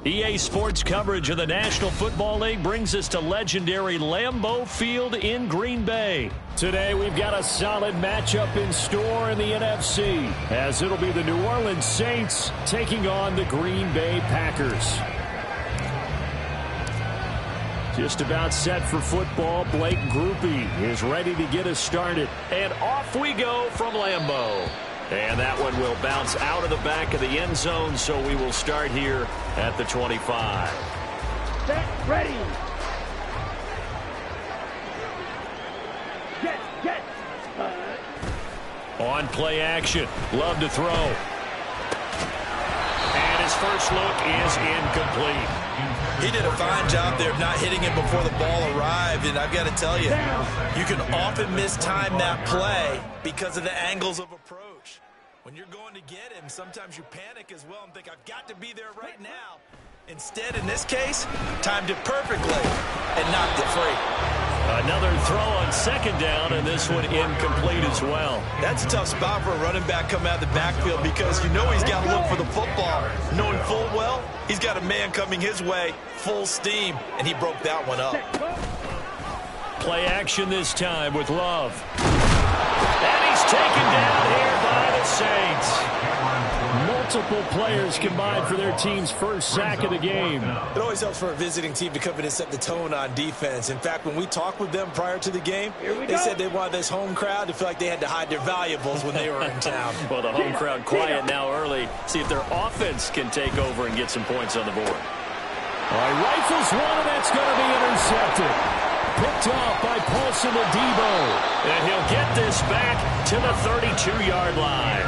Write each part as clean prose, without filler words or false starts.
EA Sports coverage of the National Football League brings us to legendary Lambeau Field in Green Bay. Today we've got a solid matchup in store in the NFC, as it'll be the New Orleans Saints taking on the Green Bay Packers. Just about set for football. Blake Grupe is ready to get us started. And off we go from Lambeau. And that one will bounce out of the back of the end zone, so we will start here at the 25. Set, ready. Get. On play action. Love to throw. And his first look is incomplete. He did a fine job there of not hitting it before the ball arrived, and I've got to tell you, you can often mistime that play because of the angles of approach. When you're going to get him, sometimes you panic as well and think, I've got to be there right now. Instead, in this case, timed it perfectly and knocked it free. Another throw on second down, and this one incomplete as well. That's a tough spot for a running back coming out of the backfield because you know he's got to look for the football. Knowing full well, he's got a man coming his way, full steam, and he broke that one up. Play action this time with Love. And he's taken down here by the Saints. Multiple players combined for their team's first sack of the game. It always helps for a visiting team to come in and set the tone on defense. In fact, when we talked with them prior to the game, they said they wanted this home crowd to feel like they had to hide their valuables when they were in town. Well, the home crowd quiet now early. See if their offense can take over and get some points on the board. All right, rifles one, and that's going to be intercepted. Picked off by Paulson Adebo. And he'll get this back to the 32-yard line.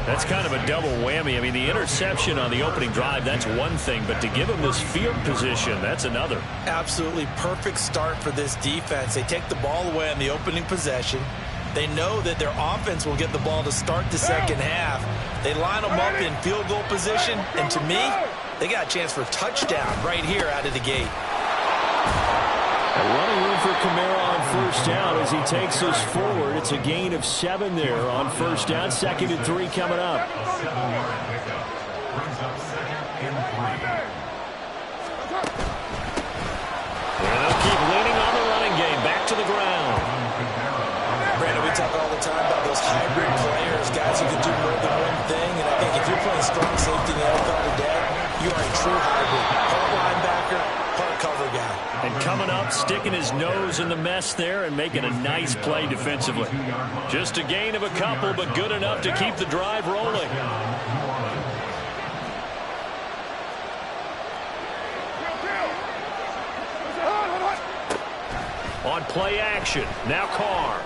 That's kind of a double whammy. I mean, the interception on the opening drive, that's one thing. But to give him this field position, that's another. Absolutely perfect start for this defense. They take the ball away on the opening possession. They know that their offense will get the ball to start the second half. They line them up in field goal position. And to me, they got a chance for a touchdown right here out of the gate. A running room for Kamara on first down as he takes us forward. It's a gain of 7 there on first down. 2nd and 3 coming up. And they'll keep leaning on the running game. Back to the ground. Brandon, we talk all the time about those hybrid players, guys who can do more than one thing. And I think if you're playing strong safety in the NFL today, you are a true hybrid. Part linebacker, part cover guy. And coming up, sticking his nose in the mess there and making a nice play defensively. Just a gain of a couple, but good enough to keep the drive rolling. On play action, now Carr.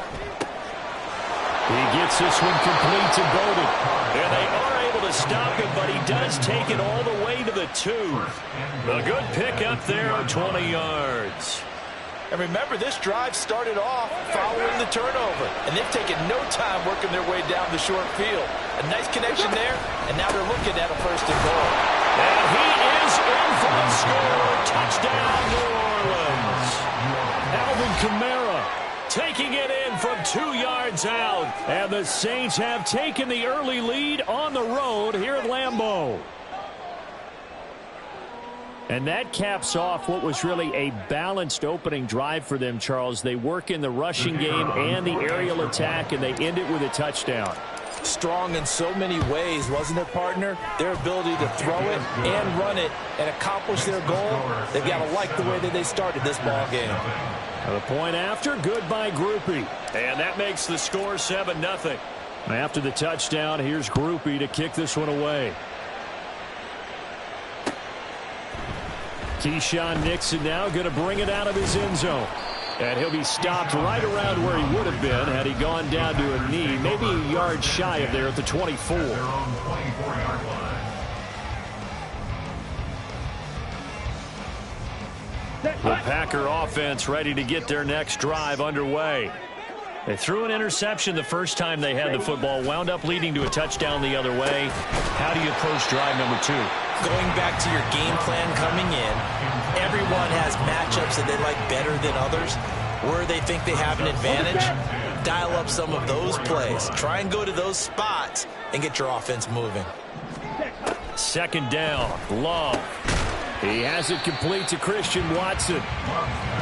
He gets this one complete to Bowden. And they are able to stop him, but he does take it all the way to the 2. A good pick up there of 20 yards. And remember, this drive started off following the turnover. And they've taken no time working their way down the short field. A nice connection there, and now they're looking at a 1st and goal. And he is in for the score. Touchdown, New Orleans. Alvin Kamara taking it in from 2 yards out. And the Saints have taken the early lead on the road here at Lambeau. And that caps off what was really a balanced opening drive for them, Charles. They work in the rushing game and the aerial attack, and they end it with a touchdown. Strong in so many ways, wasn't it, partner? Their ability to throw it and run it and accomplish their goal, they've got to like the way that they started this ball game. The point after, good by Grupe. And that makes the score 7-0. After the touchdown, here's Grupe to kick this one away. Keyshawn Nixon now going to bring it out of his end zone. And he'll be stopped right around where he would have been had he gone down to a knee, maybe a yard shy of there at the 24. The Packer offense ready to get their next drive underway. They threw an interception the first time they had the football, wound up leading to a touchdown the other way. How do you approach drive number 2? Going back to your game plan coming in, everyone has matchups that they like better than others. Where they think they have an advantage, dial up some of those plays. Try and go to those spots and get your offense moving. 2nd down, Love. He has it complete to Christian Watson.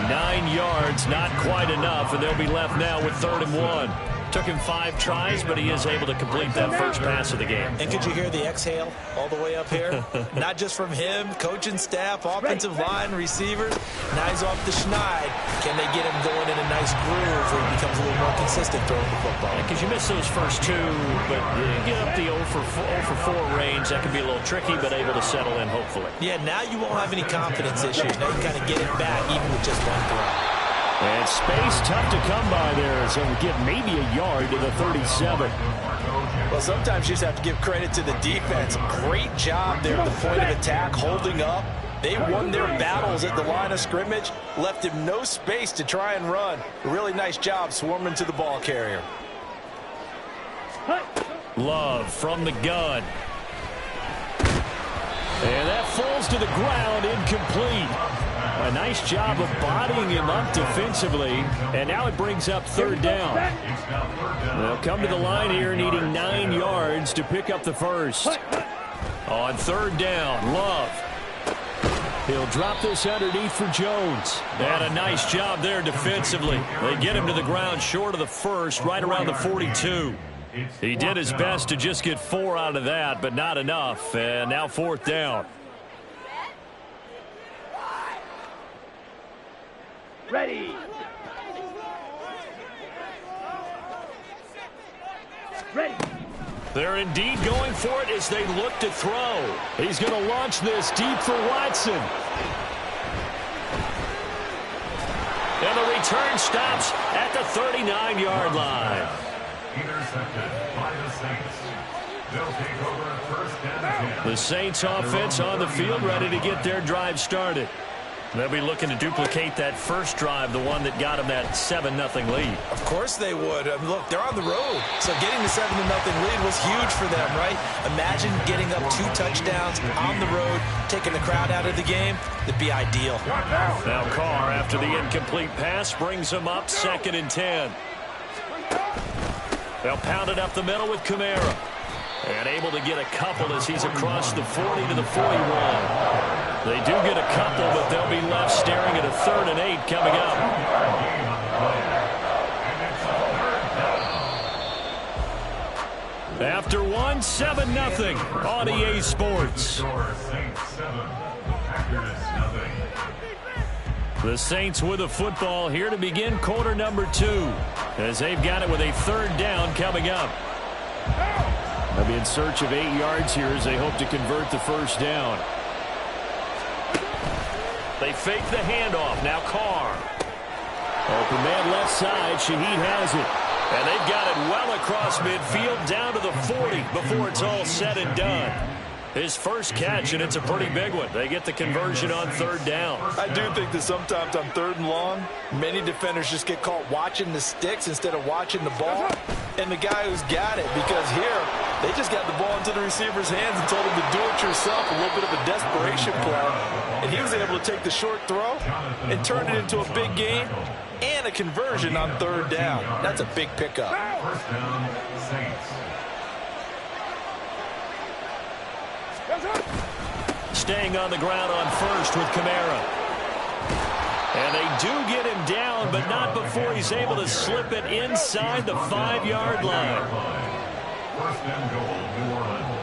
9 yards, not quite enough, and they'll be left now with 3rd and 1. Took him 5 tries, but he is able to complete that first pass of the game. And could you hear the exhale all the way up here? Not just from him, coaching staff, offensive line, receivers. Now he's off the schneid. Can they get him going in a nice groove where he becomes a little more consistent throwing the football? Because you miss those first 2, but you get up the 0 for 4 range. That can be a little tricky, but able to settle in, hopefully. Yeah, now you won't have any confidence issues. Now you can kind of get it back even with just 1 throw. And space tough to come by there, so we get maybe a yard to the 37. Well, sometimes you just have to give credit to the defense. Great job there at the point of attack, holding up. They won their battles at the line of scrimmage, left him no space to try and run. Really nice job swarming to the ball carrier. Love from the gun. And that falls to the ground, incomplete. A nice job of bodying him up defensively, and now it brings up 3rd down. They'll come to the line here needing 9 yards to pick up the first. On 3rd down, Love. He'll drop this underneath for Jones. And a nice job there defensively. They get him to the ground short of the first, right around the 42. He did his best to just get 4 out of that, but not enough. And now 4th down. Ready. Ready. They're indeed going for it as they look to throw. He's going to launch this deep for Watson. And the return stops at the 39-yard line. Intercepted by the Saints. They'll take over 1st and 10. The Saints offense on the field, ready to get their drive started. They'll be looking to duplicate that first drive, the one that got them that 7-0 lead. Of course they would. Look, they're on the road, so getting the 7-0 lead was huge for them, right? Imagine getting up 2 touchdowns on the road, taking the crowd out of the game. That'd be ideal. Now Carr, after the incomplete pass, brings them up 2nd and 10. They'll pound it up the middle with Kamara. And able to get a couple as he's across the 40 to the 41. They do get a couple, but they'll be left staring at a 3rd and 8 coming up. After 1, 7-0 on EA Sports. The Saints with the football here to begin quarter number 2, as they've got it with a 3rd down coming up. They'll be in search of 8 yards here as they hope to convert the first down. They fake the handoff. Now Carr. Open man left side. Shaheed has it. And they've got it well across midfield down to the 40 before it's all said and done. His first catch, and it's a pretty big one. They get the conversion on 3rd down. I do think that sometimes on 3rd and long, many defenders just get caught watching the sticks instead of watching the ball. And the guy who's got it, because here, they just got the ball into the receiver's hands and told him to do it yourself, a little bit of a desperation play. And he was able to take the short throw and turn it into a big gain and a conversion on 3rd down. That's a big pickup. First down, Saints. Staying on the ground on 1st with Kamara. And they do get him down, but not before he's able to slip it inside the 5-yard line. 1st and goal, New Orleans.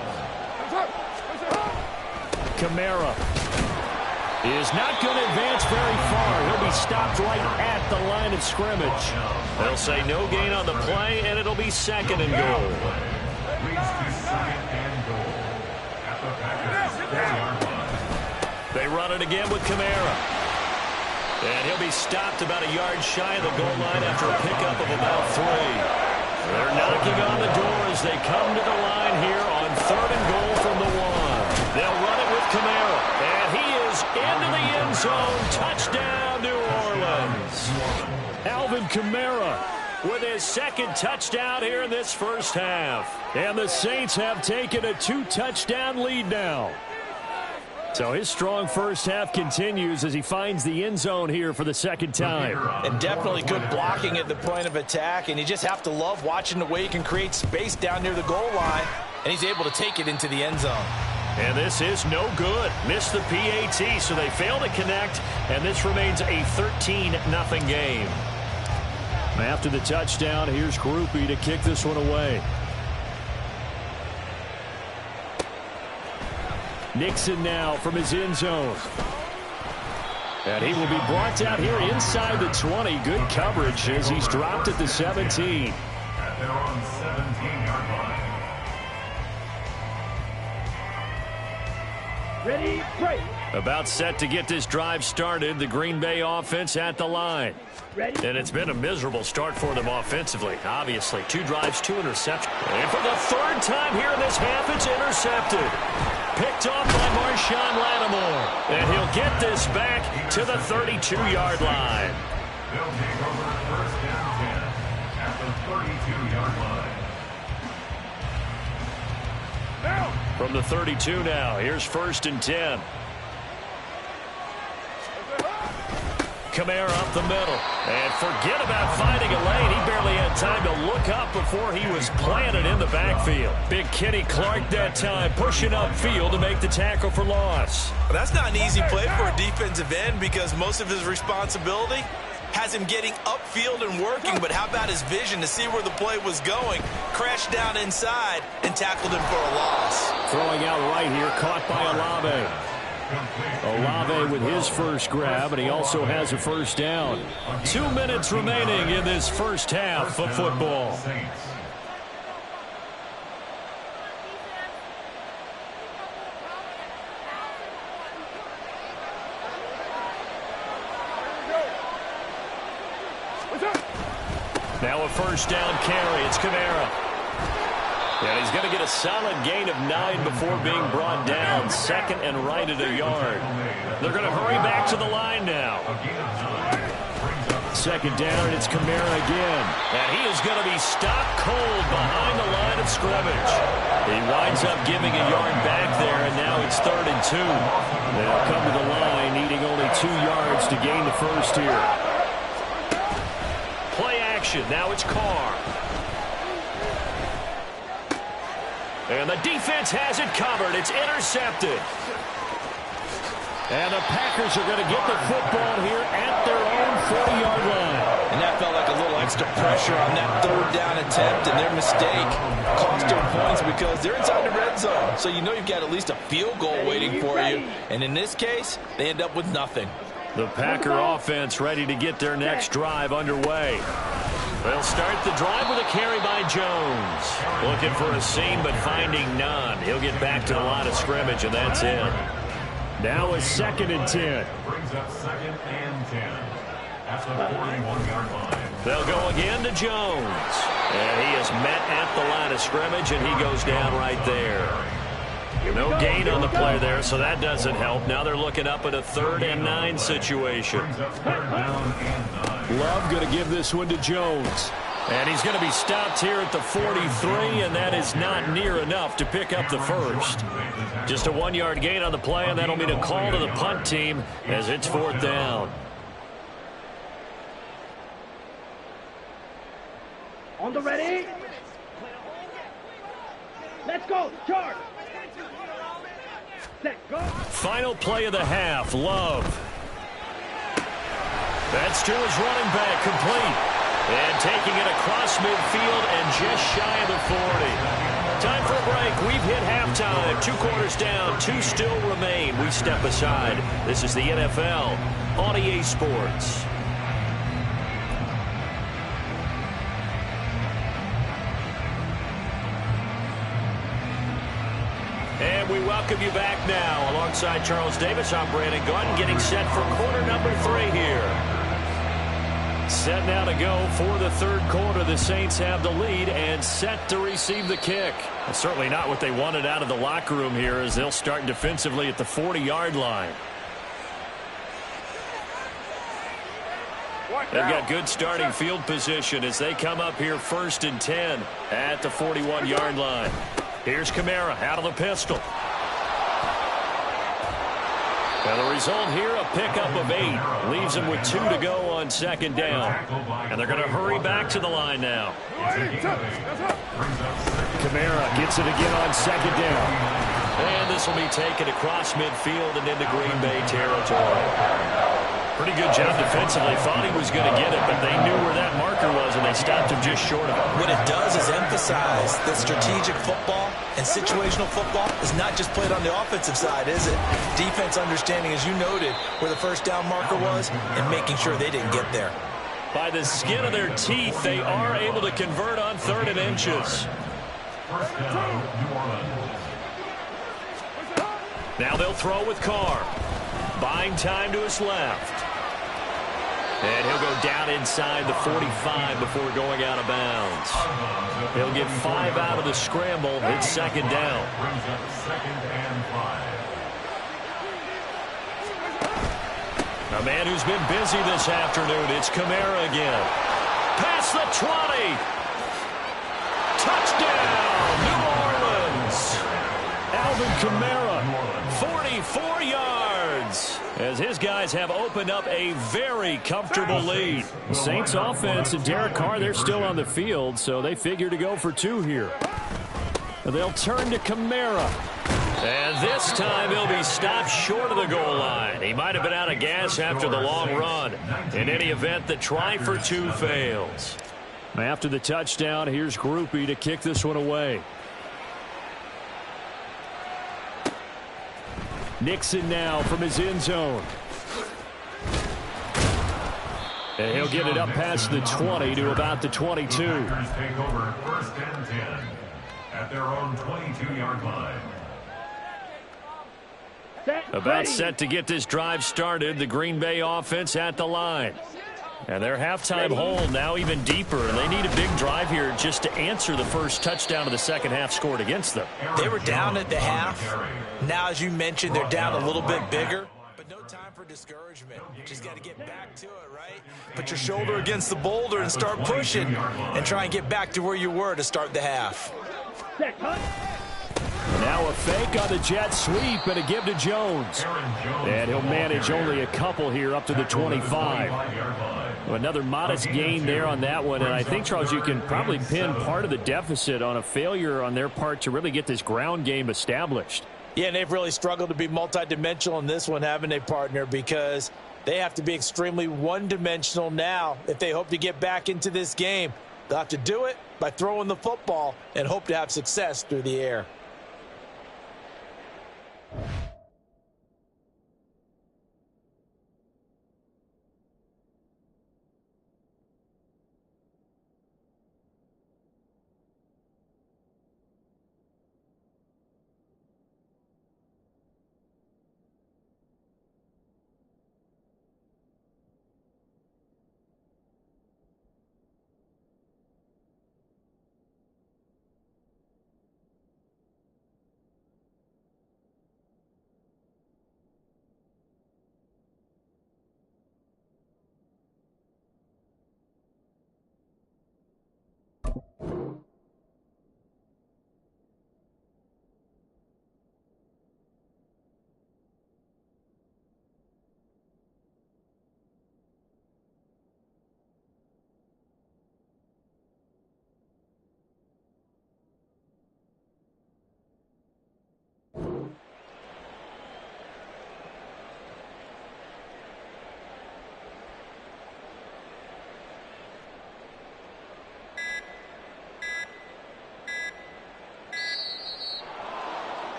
Kamara is not going to advance very far. He'll be stopped right at the line of scrimmage. They'll say no gain on the play, and it'll be 2nd and goal. Leads to 2nd and goal at the Packers' 4-yard line. They run it again with Kamara. And he'll be stopped about a yard shy of the goal line after a pickup of about 3. They're knocking on the door as they come to the line here on 3rd and goal from the 1. They'll run it with Kamara. And he is into the end zone. Touchdown, New Orleans. Alvin Kamara with his 2nd touchdown here in this first half. And the Saints have taken a 2-touchdown lead now. So his strong first half continues as he finds the end zone here for the 2nd time. And definitely good blocking at the point of attack. And you just have to love watching the way he can create space down near the goal line. And he's able to take it into the end zone. And this is no good. Missed the PAT, so they fail to connect, and this remains a 13-0 game. After the touchdown, here's Groupie to kick this one away. Nixon now from his end zone. And he will be brought down here inside the 20. Good coverage as he's dropped at the 17. At their own 17-yard line. Ready, break. About set to get this drive started. The Green Bay offense at the line. Ready. And it's been a miserable start for them offensively. Obviously, 2 drives, 2 interceptions. And for the 3rd time here in this half, it's intercepted. Picked off by Marshawn Lattimore. And he'll get this back to the 32-yard line. They'll take over first and 10 at the 32-yard line. From the 32 now, here's 1st and 10. Kamara up the middle. And forget about finding a lane. He barely had time to look up before he was planted in the backfield. Big Kenny Clark that time pushing upfield to make the tackle for loss. Well, that's not an easy play for a defensive end because most of his responsibility has him getting upfield and working, but how about his vision to see where the play was going, crashed down inside, and tackled him for a loss. Throwing out right here, caught by Olave. Olave with his first grab, and he also has a first down. 2 minutes remaining in this first half of football. Now a first down carry. It's Kamara. And he's going to get a solid gain of 9 before being brought down. 2nd and right at a yard. They're going to hurry back to the line now. 2nd down, and it's Kamara again. And he is going to be stopped cold behind the line of scrimmage. He winds up giving a yard back there, and now it's 3rd and 2. They'll come to the line, needing only 2 yards to gain the first here. Play action. Now it's Carr. And the defense has it covered. It's intercepted. And the Packers are going to get the football here at their own 40-yard line. And that felt like a little extra pressure on that 3rd down attempt, and their mistake cost them points because they're inside the red zone. So you know you've got at least a field goal waiting for you. And in this case, they end up with nothing. The Packer offense ready to get their next drive underway. They'll start the drive with a carry by Jones. Looking for a seam, but finding none. He'll get back to the line of scrimmage, and that's it. Now a 2nd and 10. Brings up 2nd and 10 at the 41-yard line. They'll go again to Jones. And he is met at the line of scrimmage, and he goes down right there. No gain on the play there, so that doesn't help. Now they're looking up at a 3rd and 9 situation. Love going to give this one to Jones. And he's going to be stopped here at the 43, and that is not near enough to pick up the first. Just a 1-yard gain on the play, and that'll mean a call to the punt team as it's 4th down. On the ready. Let's go. Charge. Set. Go. Final play of the half. Love. That's to his running back, complete. And taking it across midfield and just shy of the 40. Time for a break. We've hit halftime. 2 quarters down. 2 still remain. We step aside. This is the NFL on EA Sports. And we welcome you back now. Alongside Charles Davis, I'm Brandon Gunn, getting set for quarter number 3 here. Set now to go for the 3rd quarter. The Saints have the lead and set to receive the kick. Well, certainly not what they wanted out of the locker room here as they'll start defensively at the 40-yard line. They've got good starting field position as they come up here 1st and 10 at the 41-yard line. Here's Kamara out of the pistol. And the result here, a pickup of 8. Leaves them with 2 to go on 2nd down. And they're going to hurry back to the line now. Kamara Kamara gets it again on 2nd down. And this will be taken across midfield and into Green Bay territory. Pretty good job defensively. Thought he was going to get it, but they knew where that marker was, and they stopped him just short of it. What it does is emphasize that strategic football and situational football is not just played on the offensive side, is it? Defense understanding, as you noted, where the first down marker was and making sure they didn't get there. By the skin of their teeth, they are able to convert on 3rd and inches. First down, New Orleans. Now they'll throw with Carr. Buying time to his left. And he'll go down inside the 45 before going out of bounds. He'll get 5 out of the scramble. It's 2nd down. Brings up 2nd and 5. A man who's been busy this afternoon. It's Kamara again. Past the 20. Touchdown, New Orleans. Alvin Kamara, 44 yards. As his guys have opened up a very comfortable lead. The Saints offense and Derek Carr, they're still on the field, so they figure to go for 2 here. They'll turn to Kamara. And this time he'll be stopped short of the goal line. He might have been out of gas after the long run. In any event, the try for 2 fails. After the touchdown, here's Groupie to kick this one away. Nixon now from his end zone. And he'll get it up past the 20 to about the 22. Take over 1st and 10 at their own 22-yard line. About set to get this drive started. The Green Bay offense at the line. And their halftime hole now even deeper. And they need a big drive here just to answer the first touchdown of the second half scored against them. They were down at the half. Now, as you mentioned, they're down a little bit bigger. But no time for discouragement. Just got to get back to it, right? Put your shoulder against the boulder and start pushing. And try and get back to where you were to start the half. Now a fake on the jet sweep and a give to Jones. And he'll manage only a couple here up to the 25. Another modest gain there on that one. And I think, Charles, you can probably pin part of the deficit on a failure on their part to really get this ground game established. Yeah, and they've really struggled to be multidimensional in this one, haven't they, partner? Because they have to be extremely one-dimensional now if they hope to get back into this game. They'll have to do it by throwing the football and hope to have success through the air.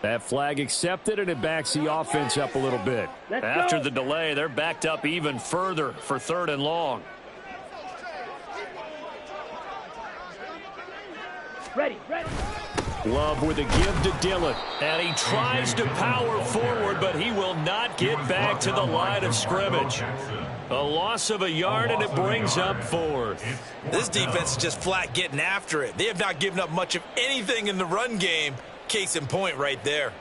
That flag accepted, and it backs the offense up a little bit. After the delay, they're backed up even further for 3rd and long. Ready. Love with a give to Dillon. And he tries to power forward, but he will not get back to the line of scrimmage. A loss of a yard, and it brings up 4th. This defense is just flat getting after it. They have not given up much of anything in the run game. Case in point right there.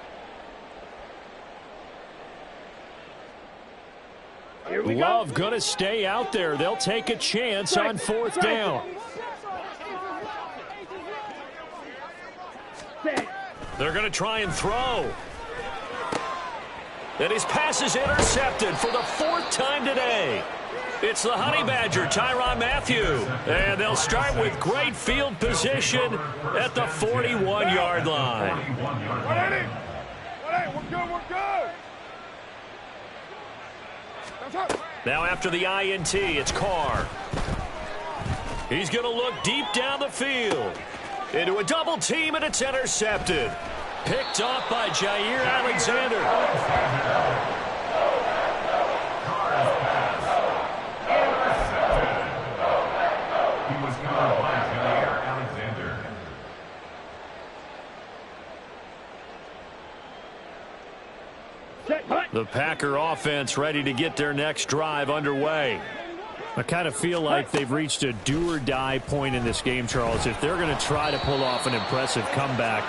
Here we Love go. going to stay out there. They'll take a chance on 4th down. They're going to try and throw. And his pass is intercepted for the 4th time today. It's the Honey Badger, Tyrann Mathieu. And they'll start with great field position at the 41-yard line. We're good. Now after the INT, it's Carr. He's going to look deep down the field. Into a double team, and it's intercepted. Picked off by Jair Alexander. The Packer offense ready to get their next drive underway. I kind of feel like they've reached a do-or-die point in this game, Charles. If they're going to try to pull off an impressive comeback,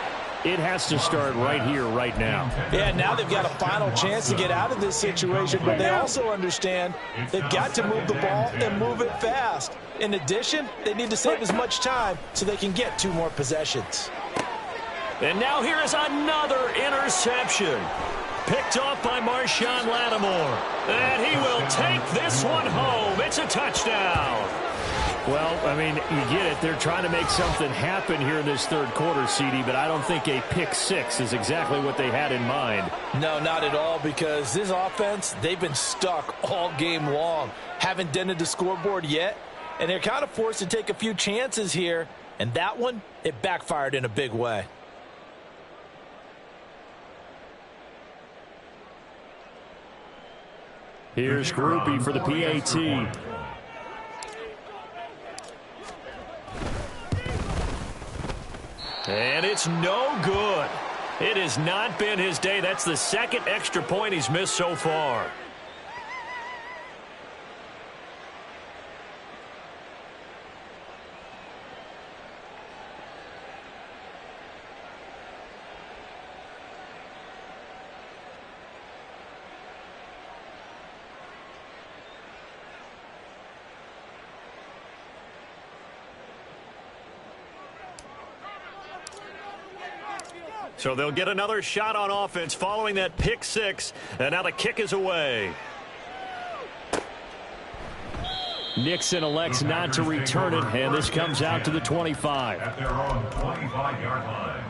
it has to start right here, right now. Yeah, now they've got a final chance to get out of this situation, but they also understand they've got to move the ball and move it fast. In addition, they need to save as much time so they can get 2 more possessions. And now here is another interception. Picked off by Marshawn Lattimore. And he will take this one home. It's a touchdown. Well, I mean, you get it. They're trying to make something happen here in this third quarter, CD, but I don't think a pick 6 is exactly what they had in mind. No, not at all, because this offense, they've been stuck all game long. Haven't dented the scoreboard yet, and they're kind of forced to take a few chances here, and that one, it backfired in a big way. Here's Groupie for the PAT. And it's no good. It has not been his day. That's the second extra point he's missed so far. So they'll get another shot on offense following that pick 6, and now the kick is away. Nixon elects not to return it, and this comes out to the 25. At their own 25-yard line.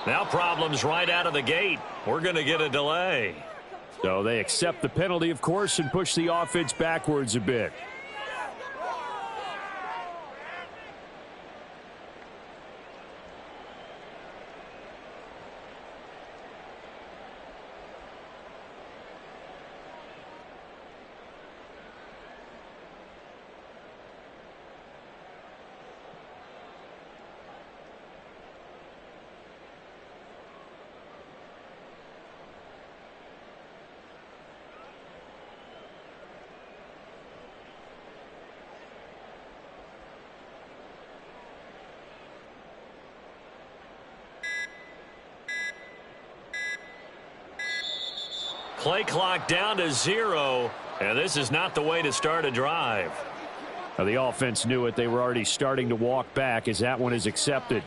Now problems right out of the gate. We're going to get a delay. So they accept the penalty, of course, and push the offense backwards a bit. Play clock down to 0, and this is not the way to start a drive. Now, the offense knew it. They were already starting to walk back as that one is accepted.